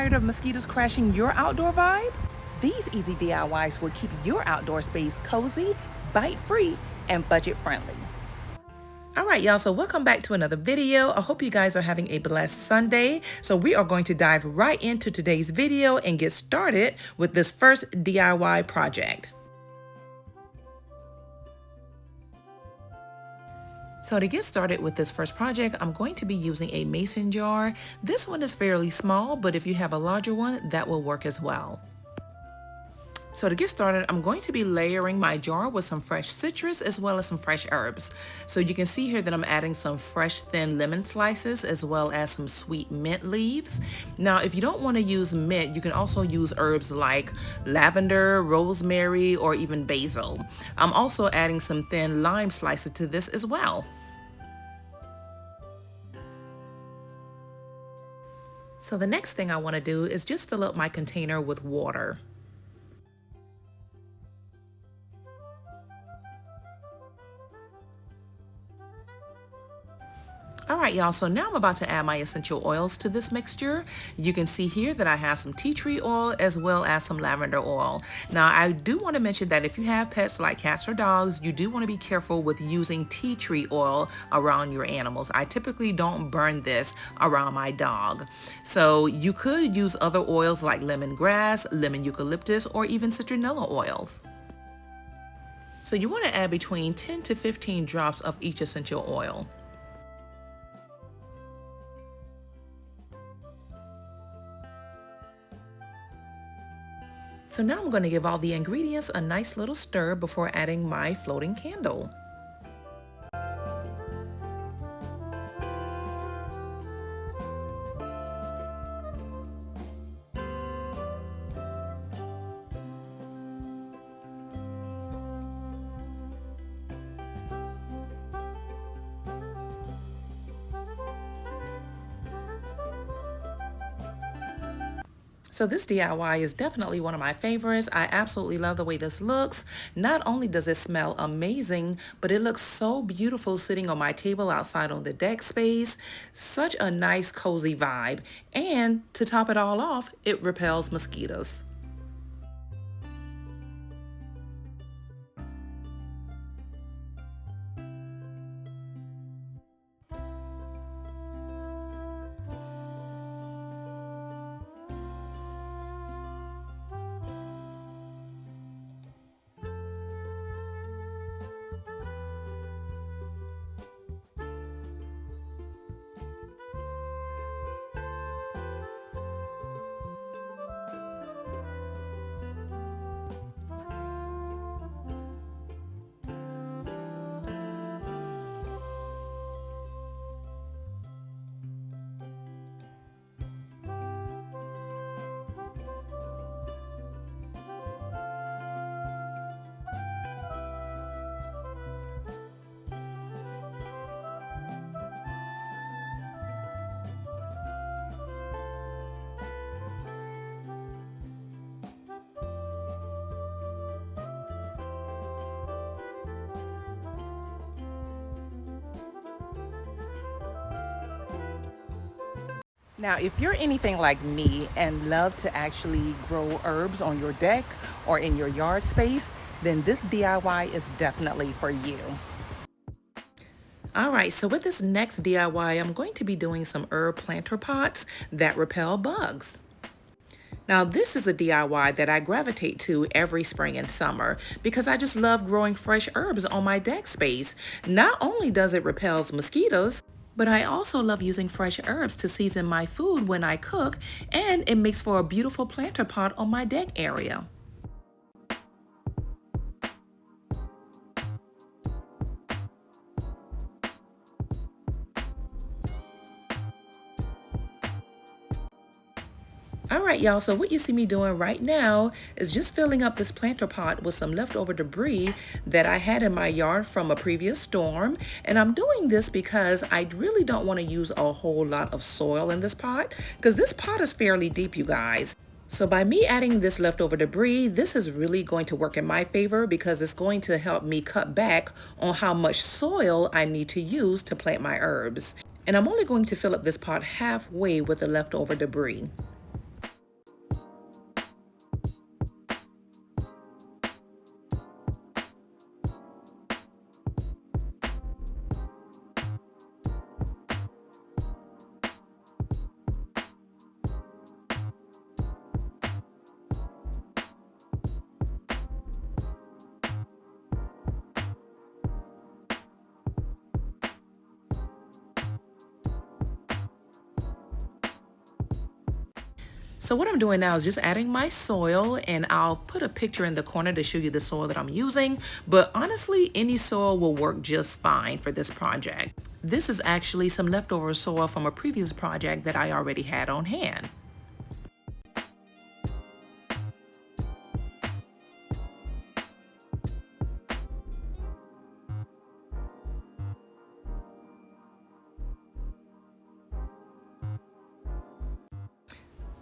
tired of mosquitoes crashing your outdoor vibe? These easy DIYs will keep your outdoor space cozy, bite-free, and budget-friendly. All right, y'all, so welcome back to another video. I hope you guys are having a blessed Sunday. So we are going to dive right into today's video and get started with this first DIY project. So to get started with this first project, I'm going to be using a mason jar. This one is fairly small, but if you have a larger one, that will work as well. So to get started, I'm going to be layering my jar with some fresh citrus as well as some fresh herbs. So you can see here that I'm adding some fresh thin lemon slices as well as some sweet mint leaves. Now, if you don't want to use mint, you can also use herbs like lavender, rosemary, or even basil. I'm also adding some thin lime slices to this as well. So the next thing I want to do is just fill up my container with water. All right, y'all, so now I'm about to add my essential oils to this mixture. You can see here that I have some tea tree oil as well as some lavender oil. Now, I do want to mention that if you have pets like cats or dogs, you do want to be careful with using tea tree oil around your animals. I typically don't burn this around my dog. So you could use other oils like lemongrass, lemon eucalyptus, or even citronella oils. So you want to add between 10 to 15 drops of each essential oil. So now I'm going to give all the ingredients a nice little stir before adding my floating candle. So this DIY is definitely one of my favorites. I absolutely love the way this looks. Not only does it smell amazing, but it looks so beautiful sitting on my table outside on the deck space. Such a nice cozy vibe. And to top it all off, it repels mosquitoes. Now, if you're anything like me and love to actually grow herbs on your deck or in your yard space, then this DIY is definitely for you. All right, so with this next DIY, I'm going to be doing some herb planter pots that repel bugs. Now, this is a DIY that I gravitate to every spring and summer because I just love growing fresh herbs on my deck space. Not only does it repel mosquitoes, but I also love using fresh herbs to season my food when I cook, and it makes for a beautiful planter pot on my deck area. All right, y'all, so what you see me doing right now is just filling up this planter pot with some leftover debris that I had in my yard from a previous storm. And I'm doing this because I really don't want to use a whole lot of soil in this pot because this pot is fairly deep, you guys. So by me adding this leftover debris, this is really going to work in my favor because it's going to help me cut back on how much soil I need to use to plant my herbs. And I'm only going to fill up this pot halfway with the leftover debris. So what I'm doing now is just adding my soil, and I'll put a picture in the corner to show you the soil that I'm using, but honestly, any soil will work just fine for this project. This is actually some leftover soil from a previous project that I already had on hand.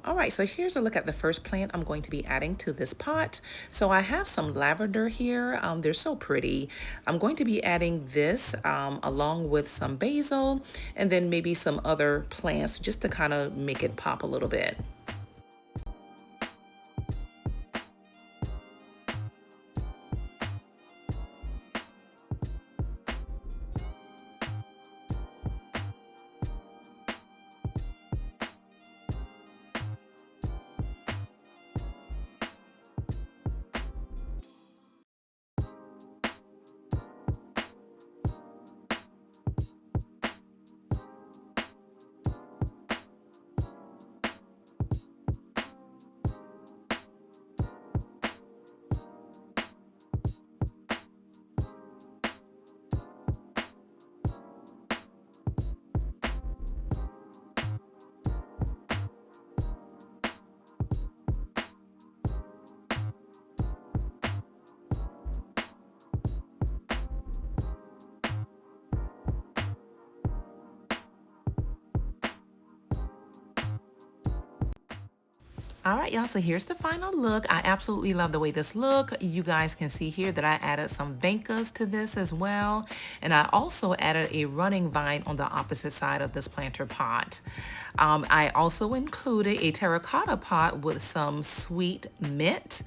All right, so here's a look at the first plant I'm going to be adding to this pot. So I have some lavender here. They're so pretty. I'm going to be adding this along with some basil and then maybe some other plants just to kind of make it pop a little bit. All right, y'all, so here's the final look. I absolutely love the way this look. You guys can see here that I added some vincas to this as well. And I also added a running vine on the opposite side of this planter pot. I also included a terracotta pot with some sweet mint.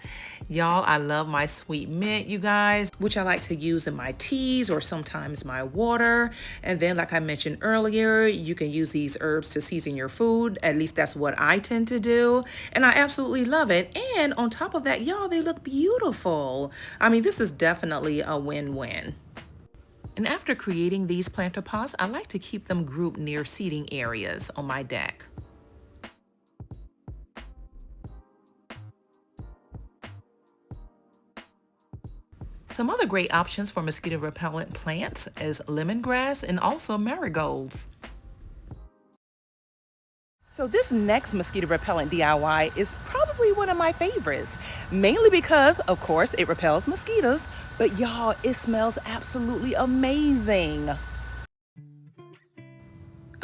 Y'all, I love my sweet mint, you guys, which I like to use in my teas or sometimes my water. And then, like I mentioned earlier, you can use these herbs to season your food. At least that's what I tend to do. And I absolutely love it. And on top of that, y'all, they look beautiful. I mean, this is definitely a win-win. And after creating these planter pots, I like to keep them grouped near seating areas on my deck. Some other great options for mosquito repellent plants is lemongrass and also marigolds. So this next mosquito repellent DIY is probably one of my favorites, mainly because, of course, it repels mosquitoes, but y'all, it smells absolutely amazing.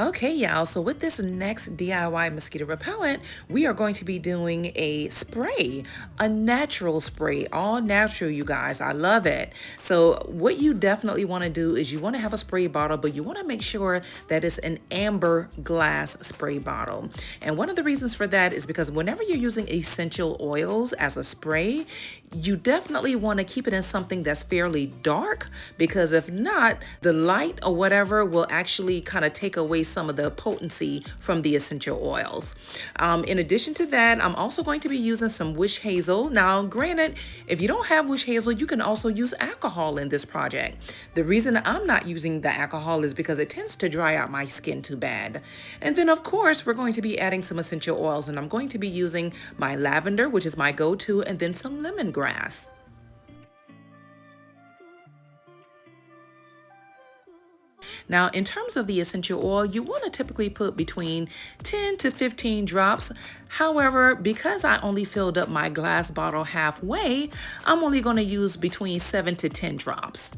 Okay, y'all, so with this next DIY mosquito repellent, we are going to be doing a spray, a natural spray, all natural, you guys. I love it. So what you definitely want to do is you want to have a spray bottle, but you want to make sure that it's an amber glass spray bottle. And one of the reasons for that is because whenever you're using essential oils as a spray, you definitely want to keep it in something that's fairly dark, because if not, the light or whatever will actually kind of take away some of the potency from the essential oils. In addition to that, I'm also going to be using some witch hazel. Now, granted, if you don't have witch hazel, you can also use alcohol in this project. The reason I'm not using the alcohol is because it tends to dry out my skin too bad. And then, of course, we're going to be adding some essential oils, and I'm going to be using my lavender, which is my go-to, and then some lemongrass. Now, in terms of the essential oil, you want to typically put between 10 to 15 drops. However, because I only filled up my glass bottle halfway, I'm only going to use between 7 to 10 drops.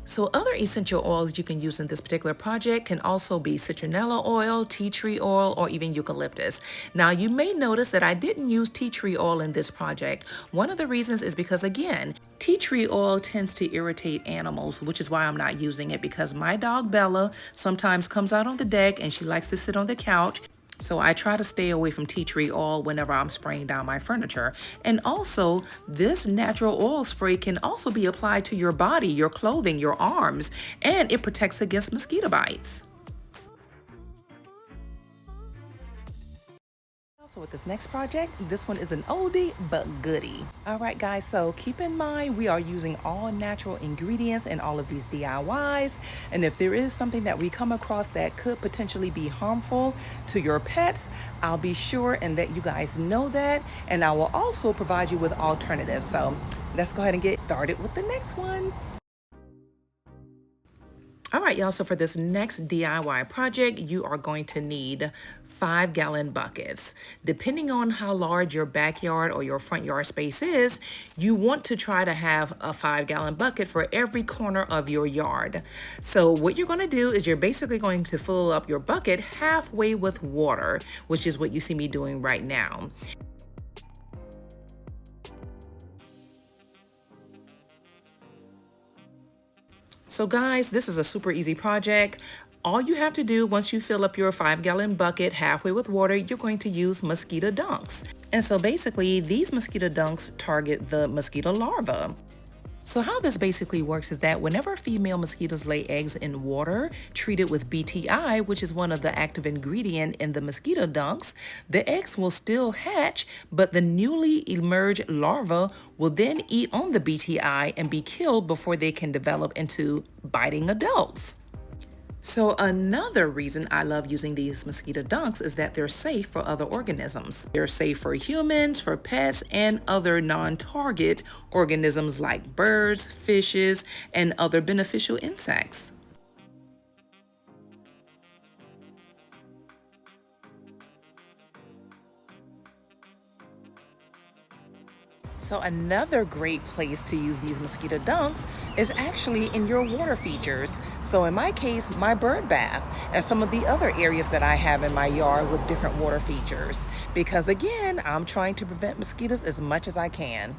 So other essential oils you can use in this particular project can also be citronella oil, tea tree oil, or even eucalyptus. Now, you may notice that I didn't use tea tree oil in this project. One of the reasons is because, again, tea tree oil tends to irritate animals, which is why I'm not using it, because my dog Bella sometimes comes out on the deck and she likes to sit on the couch. So I try to stay away from tea tree oil whenever I'm spraying down my furniture. And also, this natural oil spray can also be applied to your body, your clothing, your arms, and it protects against mosquito bites. So with this next project, this one is an oldie but goodie. All right, guys, so keep in mind we are using all natural ingredients in all of these DIYs. And if there is something that we come across that could potentially be harmful to your pets, I'll be sure and let you guys know that. And I will also provide you with alternatives. So let's go ahead and get started with the next one. All right, y'all, so for this next DIY project, you are going to need 5-gallon buckets. Depending on how large your backyard or your front yard space is, you want to try to have a 5-gallon bucket for every corner of your yard. So what you're going to do is you're basically going to fill up your bucket halfway with water, which is what you see me doing right now. So guys, this is a super easy project. All you have to do once you fill up your 5-gallon bucket halfway with water, you're going to use mosquito dunks. And so basically these mosquito dunks target the mosquito larvae. So how this basically works is that whenever female mosquitoes lay eggs in water treated with BTI, which is one of the active ingredient in the mosquito dunks, the eggs will still hatch, but the newly emerged larvae will then eat on the BTI and be killed before they can develop into biting adults. So another reason I love using these mosquito dunks is that they're safe for other organisms. They're safe for humans, for pets, and other non-target organisms like birds, fishes, and other beneficial insects. So another great place to use these mosquito dunks is actually in your water features. So in my case, my bird bath and some of the other areas that I have in my yard with different water features. Because again, I'm trying to prevent mosquitoes as much as I can.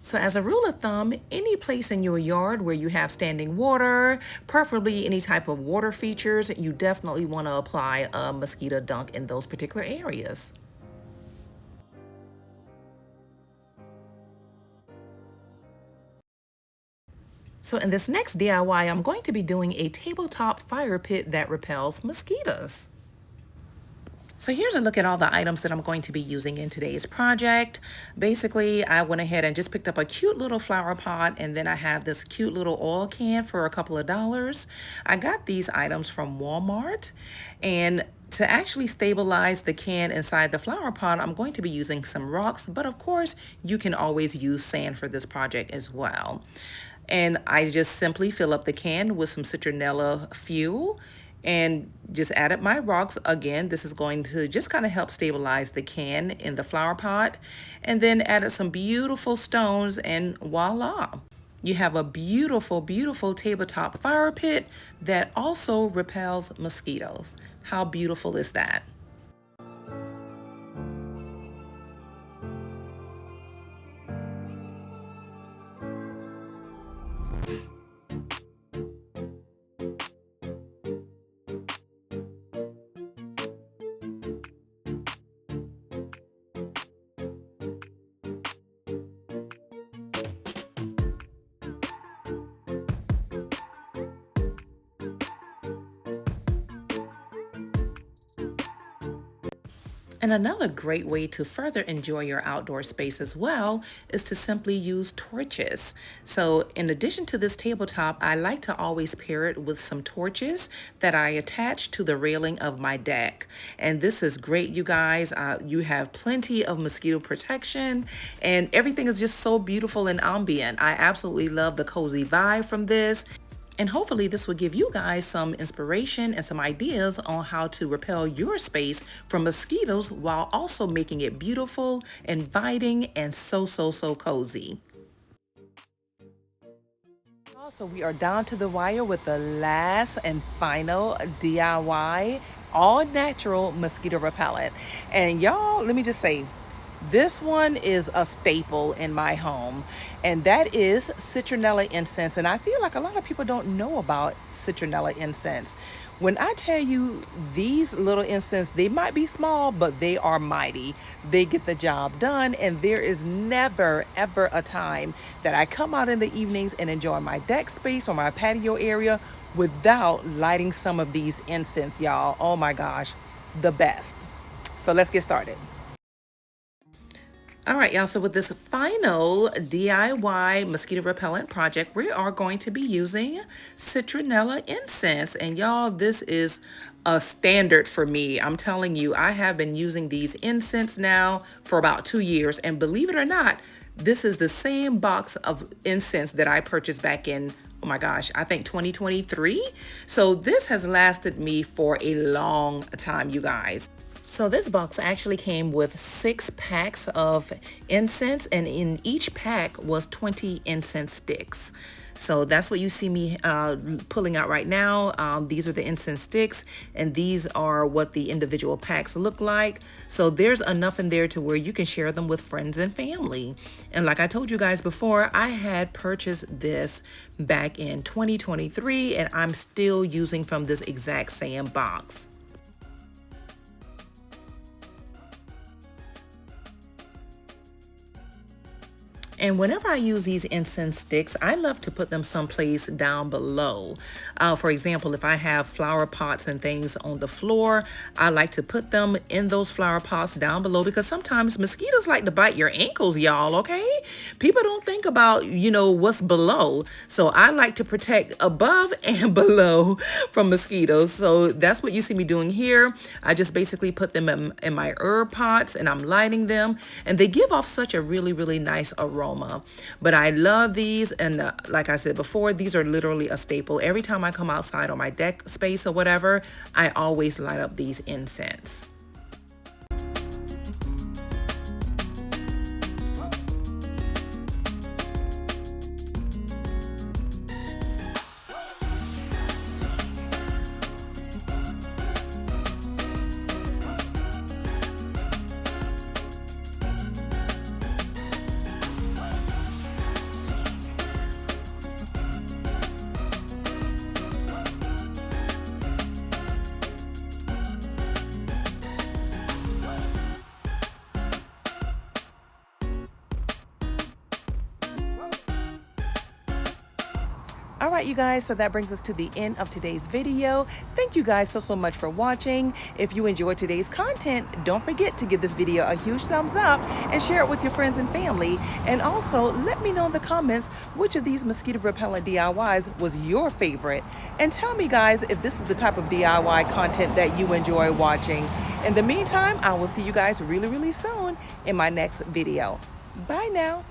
So as a rule of thumb, any place in your yard where you have standing water, preferably any type of water features, you definitely want to apply a mosquito dunk in those particular areas. So in this next DIY, I'm going to be doing a tabletop fire pit that repels mosquitoes. So here's a look at all the items that I'm going to be using in today's project. Basically, I went ahead and just picked up a cute little flower pot, and then I have this cute little oil can for a couple of dollars. I got these items from Walmart, and to actually stabilize the can inside the flower pot, I'm going to be using some rocks, but of course, you can always use sand for this project as well. And I just simply fill up the can with some citronella fuel and just added my rocks. Again, this is going to just kind of help stabilize the can in the flower pot. And then added some beautiful stones, and voila. You have a beautiful, beautiful tabletop fire pit that also repels mosquitoes. How beautiful is that? And another great way to further enjoy your outdoor space as well is to simply use torches. So in addition to this tabletop, I like to always pair it with some torches that I attach to the railing of my deck. And this is great, you guys. You have plenty of mosquito protection, and everything is just so beautiful and ambient. I absolutely love the cozy vibe from this. And hopefully this will give you guys some inspiration and some ideas on how to repel your space from mosquitoes while also making it beautiful, inviting, and so cozy. Also, we are down to the wire with the last and final DIY all natural mosquito repellent. And y'all, let me just say, this one is a staple in my home, and that is citronella incense. And I feel like a lot of people don't know about citronella incense. When I tell you these little incense, they might be small, but they are mighty. They get the job done, and there is never, ever a time that I come out in the evenings and enjoy my deck space or my patio area without lighting some of these incense, y'all. Oh my gosh, the best. So let's get started. All right, y'all, so with this final DIY mosquito repellent project, we are going to be using Citronella incense. And y'all, this is a standard for me. I'm telling you, I have been using these incense now for about 2 years. And believe it or not, this is the same box of incense that I purchased back in, oh my gosh, I think 2023. So this has lasted me for a long time, you guys. So this box actually came with 6 packs of incense, and in each pack was 20 incense sticks. So that's what you see me pulling out right now. These are the incense sticks, and these are what the individual packs look like. So there's enough in there to where you can share them with friends and family. And like I told you guys before, I had purchased this back in 2023, and I'm still using from this exact same box. And whenever I use these incense sticks, I love to put them someplace down below. For example, if I have flower pots and things on the floor, I like to put them in those flower pots down below, because sometimes mosquitoes like to bite your ankles, y'all, okay? People don't think about, what's below. So I like to protect above and below from mosquitoes. So that's what you see me doing here. I just basically put them in my herb pots, and I'm lighting them, and they give off such a really, really nice aroma. But I love these, and like I said before, these are literally a staple. Every time I come outside on my deck space or whatever, I always light up these incense. All right, you guys, so that brings us to the end of today's video. Thank you guys so much for watching. If you enjoyed today's content, don't forget to give this video a huge thumbs up and share it with your friends and family. And also let me know in the comments which of these mosquito repellent DIYs was your favorite. And tell me, guys, if this is the type of DIY content that you enjoy watching. In the meantime, I will see you guys really soon in my next video. Bye now.